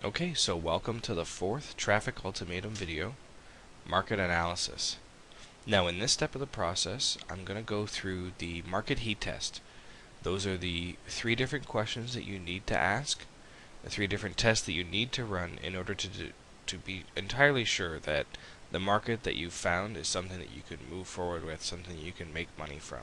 Okay, so welcome to the fourth Traffic Ultimatum video, Market Analysis. Now in this step of the process, I'm going to go through the market heat test. Those are the three different questions that you need to ask, the three different tests that you need to run in order to be entirely sure that the market that you've found is something that you can move forward with, something that you can make money from.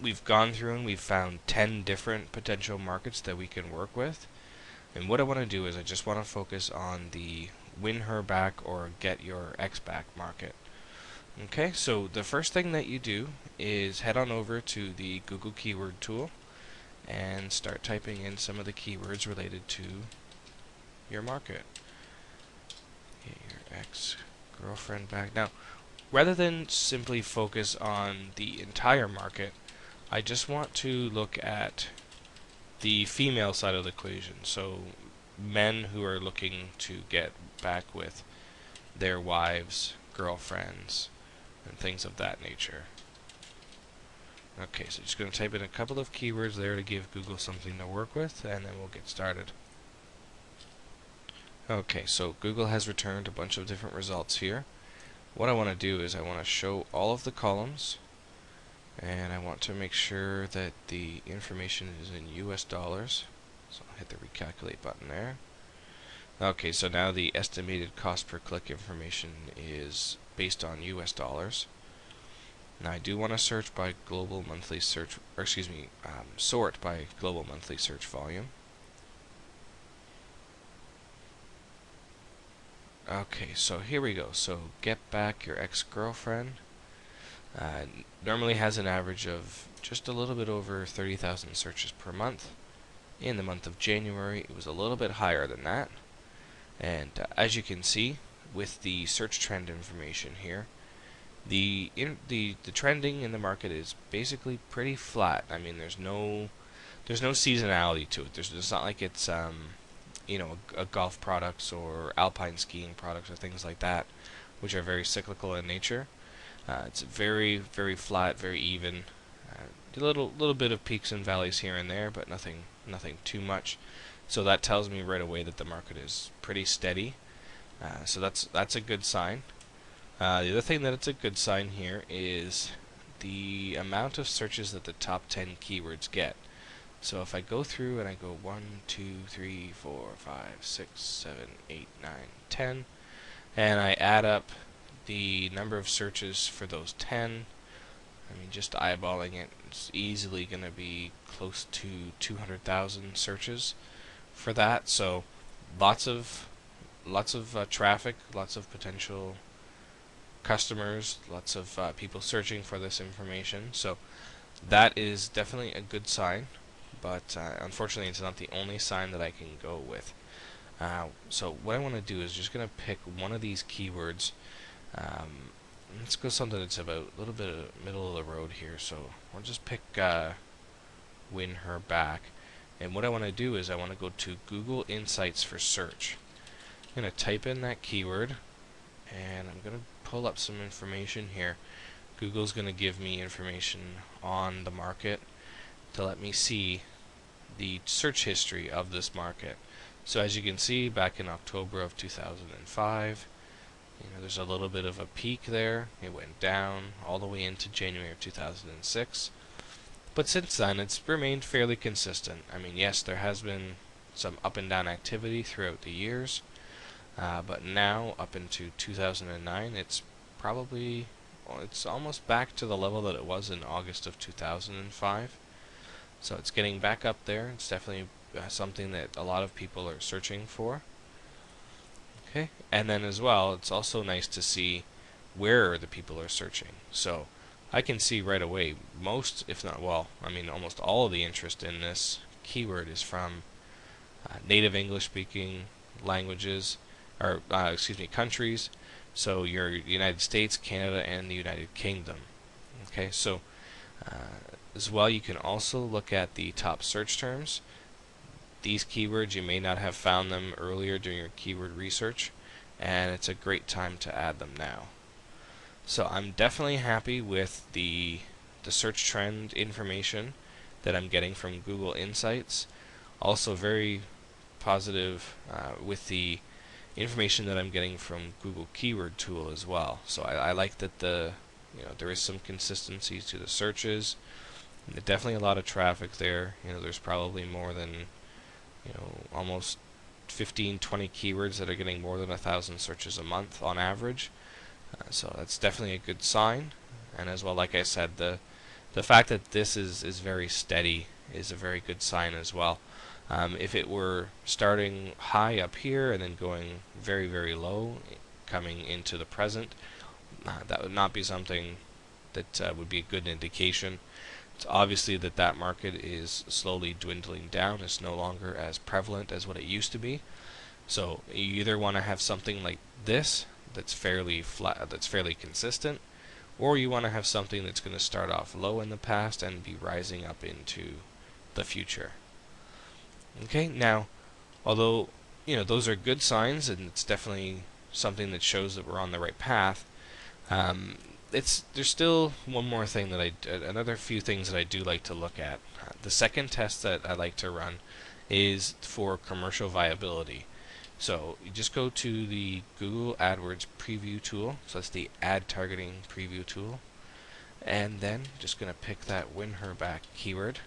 We've gone through and we've found 10 different potential markets that we can work with. And what I want to do is I just want to focus on the win her back or get your X back market. Okay, so the first thing that you do is head on over to the Google keyword tool and start typing in some of the keywords related to your market. Get your ex-girlfriend back. Now, rather than simply focus on the entire market, I just want to look at the female side of the equation, so men who are looking to get back with their wives, girlfriends, and things of that nature. Okay, so just going to type in a couple of keywords there to give Google something to work with, and then we'll get started. Okay, so Google has returned a bunch of different results here. What I want to do is I want to show all of the columns, and I want to make sure that the information is in US dollars. So I'll hit the recalculate button there. Okay, so now the estimated cost per click information is based on US dollars. Now I do want to search by global monthly search, or sort by global monthly search volume. Okay, so here we go. So get back your ex-girlfriend. Normally has an average of just a little bit over 30,000 searches per month. In the month of January, it was a little bit higher than that. And as you can see, with the search trend information here, the trending in the market is basically pretty flat. I mean, there's no seasonality to it. It's not like it's a golf products or alpine skiing products or things like that, which are very cyclical in nature. It's very, very flat, very even. A little bit of peaks and valleys here and there, but nothing too much. So that tells me right away that the market is pretty steady. So that's a good sign. The other thing that it's a good sign here is the amount of searches that the top 10 keywords get. So if I go through and I go 1, 2, 3, 4, 5, 6, 7, 8, 9, 10, and I add up the number of searches for those 10, I mean, just eyeballing it, it's easily going to be close to 200,000 searches for that. So lots of traffic, lots of potential customers, lots of people searching for this information. So that is definitely a good sign, but unfortunately it's not the only sign that I can go with. So what I want to do is just going to pick one of these keywords. Let's go something that's about a little bit of middle of the road here. So I'll just pick win her back. And what I want to do is I want to go to Google Insights for search. I'm going to type in that keyword, and I'm going to pull up some information here. Google's going to give me information on the market to let me see the search history of this market. So as you can see, back in October of 2005, there's a little bit of a peak there. It went down all the way into January of 2006. But since then, it's remained fairly consistent. I mean, yes, there has been some up and down activity throughout the years, but now, up into 2009, it's almost back to the level that it was in August of 2005. So it's getting back up there. It's definitely something that a lot of people are searching for. Okay, and then as well, it's also nice to see where the people are searching. So I can see right away most, if not, well, I mean almost all of the interest in this keyword is from native English-speaking languages, or countries. So your United States, Canada, and the United Kingdom. Okay, so as well, you can also look at the top search terms. These keywords, you may not have found them earlier during your keyword research, and it's a great time to add them now. So I'm definitely happy with the search trend information that I'm getting from Google Insights. Also very positive with the information that I'm getting from Google Keyword Tool as well. So I like that there is some consistency to the searches. Definitely a lot of traffic there. There's probably more than almost 15-20 keywords that are getting more than 1,000 searches a month on average. So that's definitely a good sign. And as well, like I said, the fact that this is very steady is a very good sign as well. If it were starting high up here and then going very, very low, coming into the present, that would not be something that would be a good indication. It's obviously that market is slowly dwindling down. It's no longer as prevalent as what it used to be. So you either want to have something like this that's fairly flat, that's fairly consistent, or you want to have something that's going to start off low in the past and be rising up into the future. Okay, now, although those are good signs and it's definitely something that shows that we're on the right path, there's still one more thing another few things that I do like to look at. The second test that I like to run is for commercial viability. So you just go to the Google AdWords preview tool. So that's the ad targeting preview tool, and then just going to pick that win her back keyword.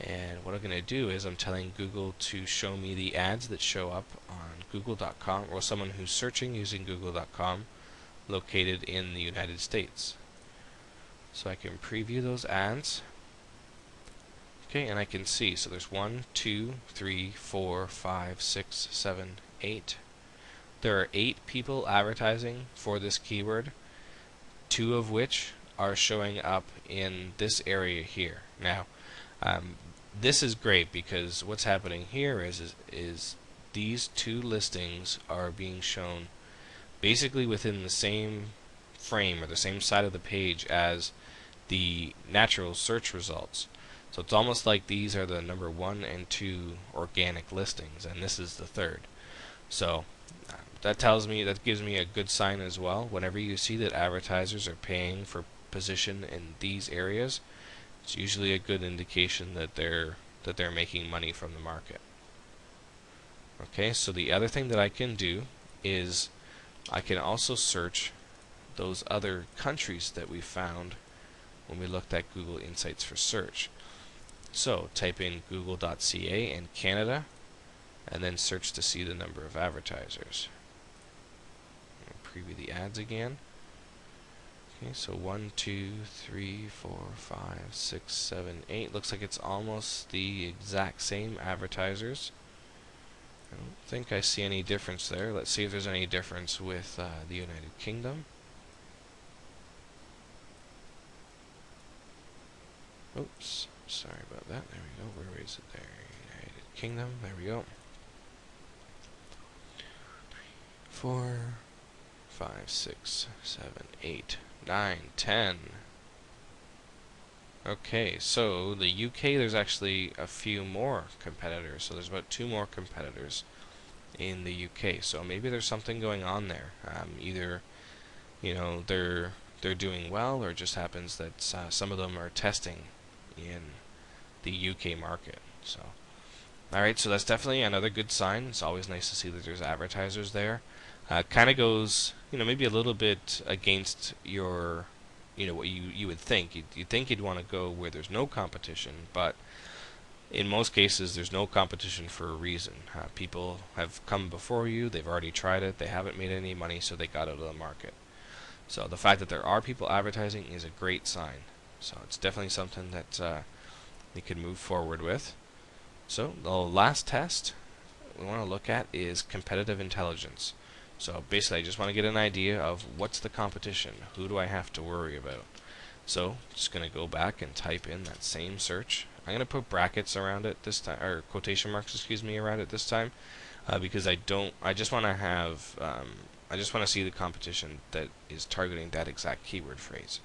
And what I'm going to do is I'm telling Google to show me the ads that show up on google.com, or someone who's searching using google.com located in the United States. So I can preview those ads. Okay, and I can see, so there's 1, 2, 3, 4, 5, 6, 7, 8. There are 8 people advertising for this keyword, 2 of which are showing up in this area here. Now, this is great because what's happening here is these 2 listings are being shown basically within the same frame or the same side of the page as the natural search results. So it's almost like these are the number 1 and 2 organic listings, and this is the 3rd. So that gives me a good sign as well. Whenever you see that advertisers are paying for position in these areas, it's usually a good indication that they're making money from the market. Okay, so the other thing that I can do is I can also search those other countries that we found when we looked at Google Insights for search. So type in google.ca and Canada, and then search to see the number of advertisers. Preview the ads again. Okay, so 1, 2, 3, 4, 5, 6, 7, 8. Looks like it's almost the exact same advertisers. I don't think I see any difference there. Let's see if there's any difference with the United Kingdom. Oops, sorry about that. There we go. Where is it there? United Kingdom. There we go. 4, 5, 6, 7, 8, 9, 10. Okay, so the UK, there's actually a few more competitors. So there's about 2 more competitors in the UK. So maybe there's something going on there. Either they're doing well, or it just happens that some of them are testing in the UK market. So, alright, so that's definitely another good sign. It's always nice to see that there's advertisers there. Kind of goes, maybe a little bit against your, what you would think. You'd think you'd want to go where there's no competition, but in most cases there's no competition for a reason. People have come before you, they've already tried it, they haven't made any money, so they got out of the market. So the fact that there are people advertising is a great sign. So it's definitely something that we can move forward with. So the last test we want to look at is competitive intelligence. So basically I just want to get an idea of what's the competition, who do I have to worry about. So just going to go back and type in that same search. I'm going to put brackets around it this time, or quotation marks, around it this time, because I just want to see the competition that is targeting that exact keyword phrase.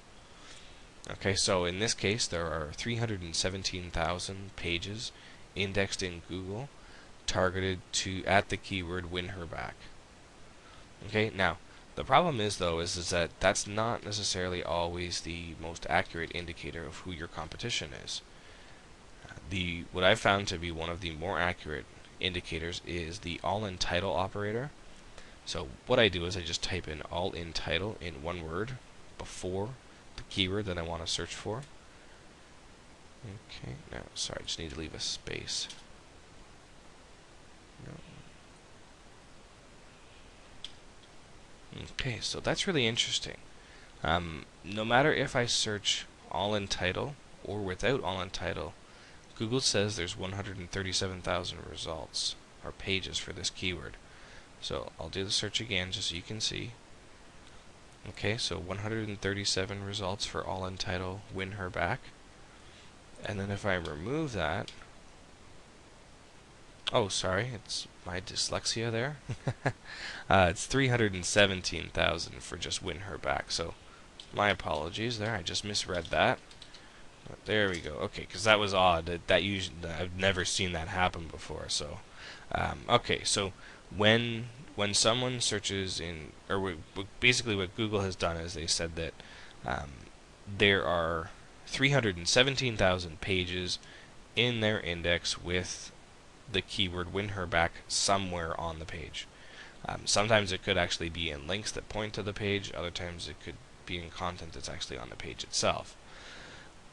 Okay, so in this case there are 317,000 pages indexed in Google targeted at the keyword win her back. Okay, now the problem is though is that that's not necessarily always the most accurate indicator of who your competition is. What I've found to be one of the more accurate indicators is the all-in title operator. So what I do is I just type in all-in title in one word before the keyword that I want to search for. Okay, no, sorry, I just need to leave a space. No. Okay, so that's really interesting. No matter if I search all-in title or without all-in title, Google says there's 137,000 results or pages for this keyword. So I'll do the search again just so you can see. Okay, so 137 results for all-in title, win her back. And then if I remove that, oh sorry, it's my dyslexia there. It's 317,000 for just win her back. So my apologies there, I just misread that. But there we go. Okay, because that was odd. That usually I've never seen that happen before. So okay, so when someone searches in, or basically what Google has done is they said that there are 317,000 pages in their index with the keyword win her back somewhere on the page. Sometimes it could actually be in links that point to the page, other times it could be in content that's actually on the page itself.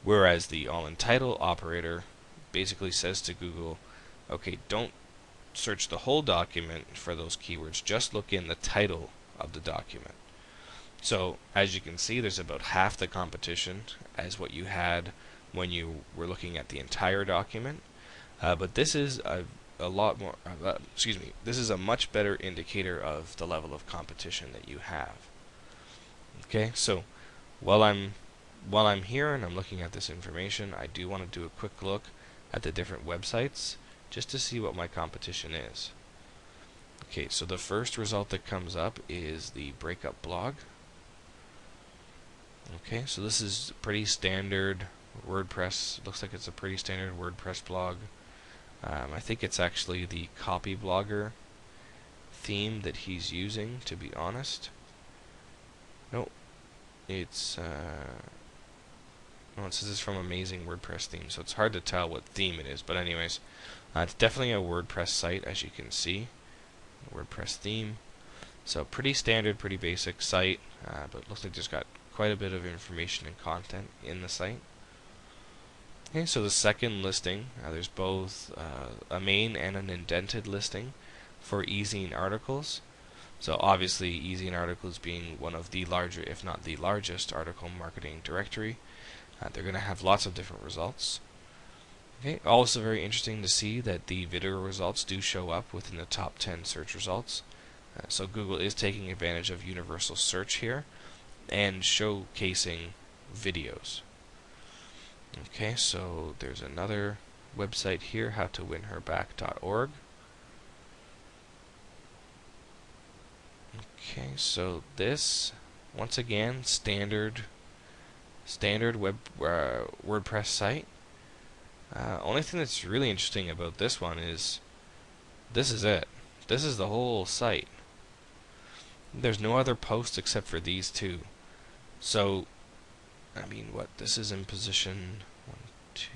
Whereas the all-in title operator basically says to Google, okay, don't search the whole document for those keywords, just look in the title of the document. So as you can see, there's about half the competition as what you had when you were looking at the entire document. But this is a lot more, this is a much better indicator of the level of competition that you have. Okay, so while I'm here and I'm looking at this information, I do want to do a quick look at the different websites just to see what my competition is. Okay, so the first result that comes up is the Breakup blog. Okay, so this is pretty standard WordPress. Looks like it's a pretty standard WordPress blog. I think it's actually the Copy Blogger theme that he's using, to be honest. Nope, it's it says it's from Amazing WordPress Theme, so it's hard to tell what theme it is. But anyways, it's definitely a WordPress site, as you can see. WordPress theme. So pretty standard, pretty basic site, but it looks like there's got quite a bit of information and content in the site. Okay, so the second listing, there's both a main and an indented listing for Ezine articles. So obviously Ezine articles being one of the larger, if not the largest, article marketing directory. They're going to have lots of different results. Okay, also very interesting to see that the video results do show up within the top 10 search results. So Google is taking advantage of universal search here and showcasing videos. Okay, so there's another website here, howtowinherback.org. Okay, so this, once again, standard web WordPress site. Only thing that's really interesting about this one is this is it. This is the whole site. There's no other posts except for these two. So, I mean, what, this is in position 1, 2.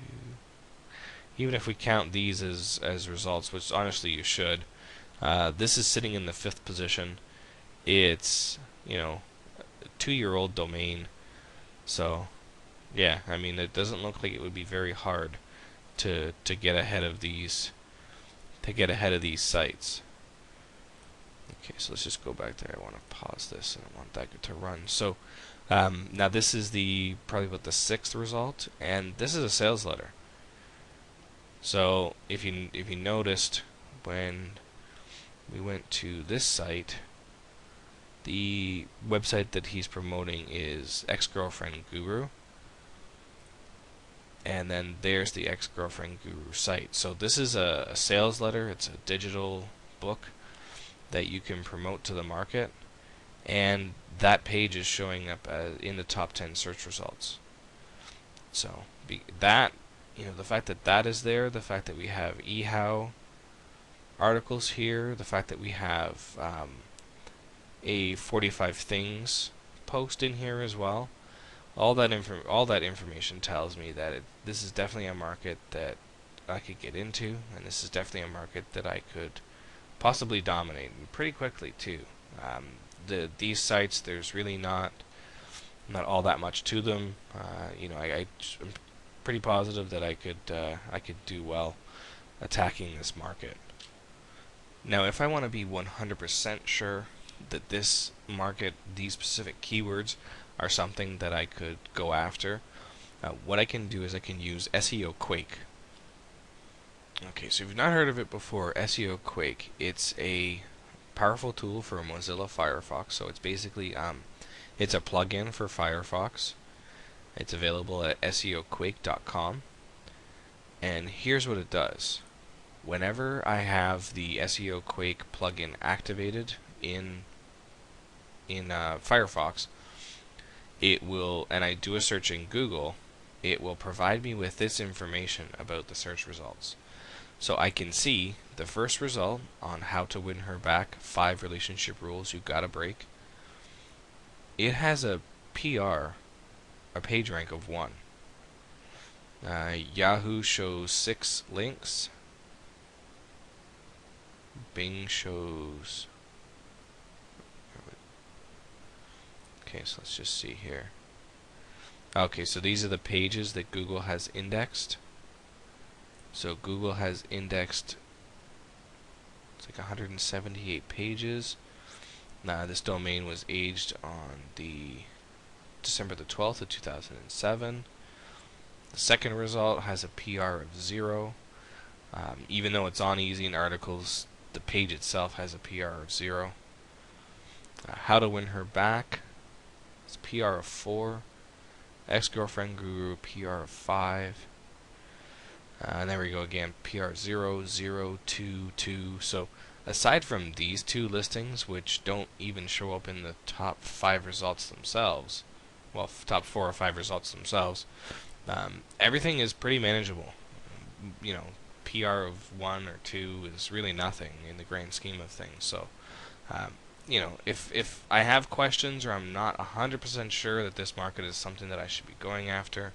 Even if we count these as results, which honestly you should, this is sitting in the 5th position. It's, you know, a 2-year-old domain. So, yeah, I mean, it doesn't look like it would be very hard to get ahead of these sites. Okay, so let's just go back there. I want to pause this and I want that to run. So now this is probably about the 6th result, and this is a sales letter. So if you noticed when we went to this site, the website that he's promoting is Ex-Girlfriend Guru. And then there's the Ex-Girlfriend Guru site. So this is a sales letter. It's a digital book that you can promote to the market, and that page is showing up in the top 10 search results. So that, you know, the fact that that is there, the fact that we have eHow articles here, the fact that we have a 45 things post in here as well. All that information tells me that this is definitely a market that I could get into, and this is definitely a market that I could possibly dominate pretty quickly too. These sites, there's really not all that much to them. I'm pretty positive that I could do well attacking this market. Now, if I want to be 100% sure that this market, these specific keywords, are something that I could go after, what I can do is I can use SEO Quake. Okay, so if you've not heard of it before, SEO Quake, it's a powerful tool for Mozilla Firefox. So it's basically it's a plugin for Firefox. It's available at seoquake.com, and here's what it does. Whenever I have the SEO Quake plugin activated in Firefox, it will, and I do a search in Google, it will provide me with this information about the search results. So I can see the first result on how to win her back, 5 relationship rules you gotta break. It has a PR, a page rank of 1. Yahoo shows 6 links. Bing shows... Okay, so let's just see here. Okay, so these are the pages that Google has indexed. So Google has indexed, it's like 178 pages. Now this domain was aged on the December the 12th of 2007. The second result has a PR of 0. Even though it's on Easy in articles, the page itself has a PR of 0. How to win her back, it's PR of 4. Ex-girlfriend guru, PR of 5. And there we go again, PR 0, 0, 2, 2. So aside from these 2 listings, which don't even show up in the top 5 results themselves, well, top 4 or 5 results themselves, everything is pretty manageable. You know, PR of 1 or 2 is really nothing in the grand scheme of things. So, you know, if I have questions or I'm not 100% sure that this market is something that I should be going after,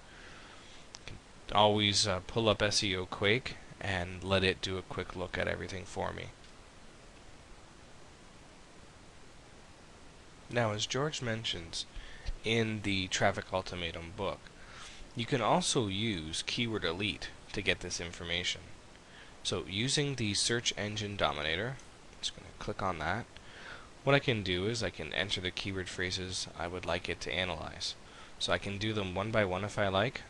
always pull up SEO Quake and let it do a quick look at everything for me. Now, as George mentions in the Traffic Ultimatum book, you can also use Keyword Elite to get this information. So using the Search Engine Dominator, I'm just going to click on that. What I can do is I can enter the keyword phrases I would like it to analyze. So I can do them one by one if I like.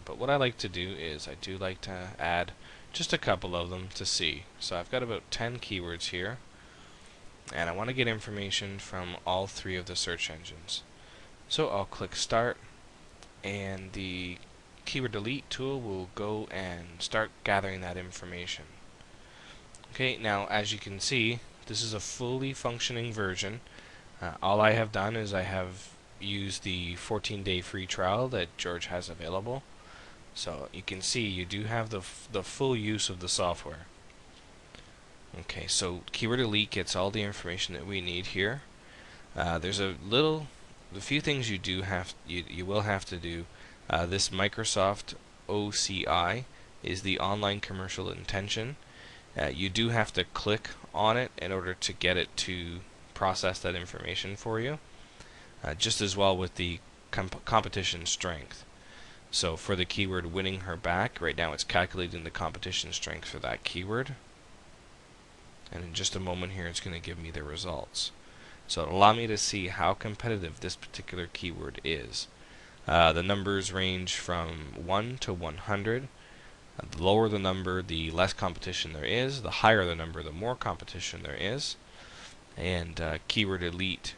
But what I like to do is I do like to add just a couple of them to see. So I've got about 10 keywords here, and I want to get information from all 3 of the search engines. So I'll click Start, and the Keyword Delete tool will go and start gathering that information. Okay, now as you can see, this is a fully functioning version. All I have done is I have used the 14-day free trial that George has available. So you can see you do have the full use of the software. Okay, so Keyword Elite gets all the information that we need here. There's a few things you will have to do. This Microsoft OCI is the online commercial intention. You do have to click on it in order to get it to process that information for you. Just as well with the competition strength. So for the keyword winning her back, right now it's calculating the competition strength for that keyword. And in just a moment here, it's going to give me the results. So it'll allow me to see how competitive this particular keyword is. The numbers range from 1 to 100. The lower the number, the less competition there is. The higher the number, the more competition there is. And Keyword Elite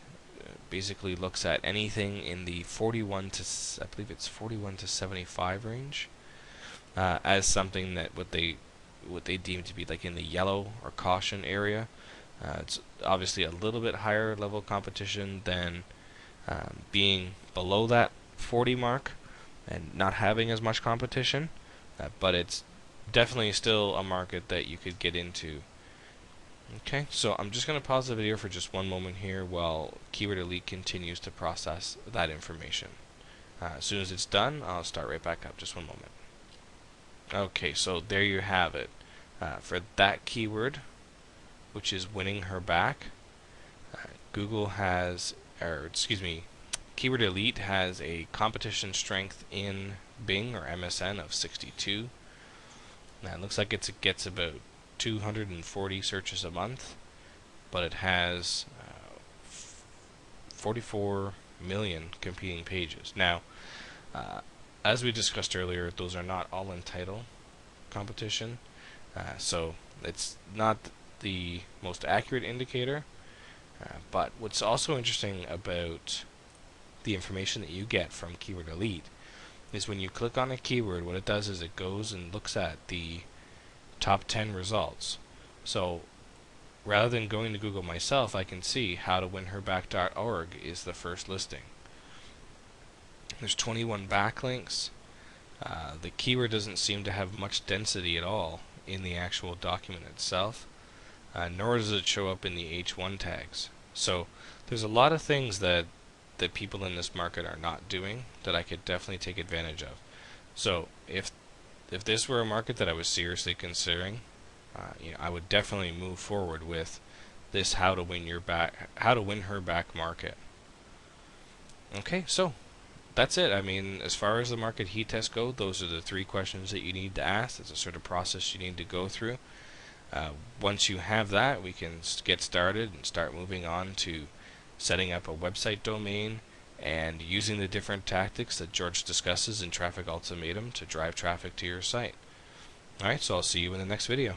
basically looks at anything in the 41 to, I believe it's 41 to 75 range, as something that what they deem to be like in the yellow or caution area. It's obviously a little bit higher level competition than being below that 40 mark and not having as much competition, but it's definitely still a market that you could get into. Okay, so I'm just going to pause the video for just one moment here while Keyword Elite continues to process that information. As soon as it's done, I'll start right back up. Just one moment. Okay, so there you have it. For that keyword, which is winning her back, Google has, or excuse me, Keyword Elite has a competition strength in Bing or MSN of 62. Now it looks like it gets about 240 searches a month, but it has 44 million competing pages. Now, as we discussed earlier, those are not all in title competition, so it's not the most accurate indicator. But what's also interesting about the information that you get from Keyword Elite is when you click on a keyword, what it does is it goes and looks at the top 10 results. So rather than going to Google myself, I can see howtowinherback.org is the first listing. There's 21 backlinks. The keyword doesn't seem to have much density at all in the actual document itself, nor does it show up in the H1 tags. So there's a lot of things that people in this market are not doing that I could definitely take advantage of. So if this were a market that I was seriously considering, I would definitely move forward with this how to win her back market. Okay, so that's it. I mean, as far as the market heat tests go, those are the 3 questions that you need to ask. It's a sort of process you need to go through. Once you have that, we can get started and start moving on to setting up a website domain and using the different tactics that George discusses in Traffic Ultimatum to drive traffic to your site. Alright, so I'll see you in the next video.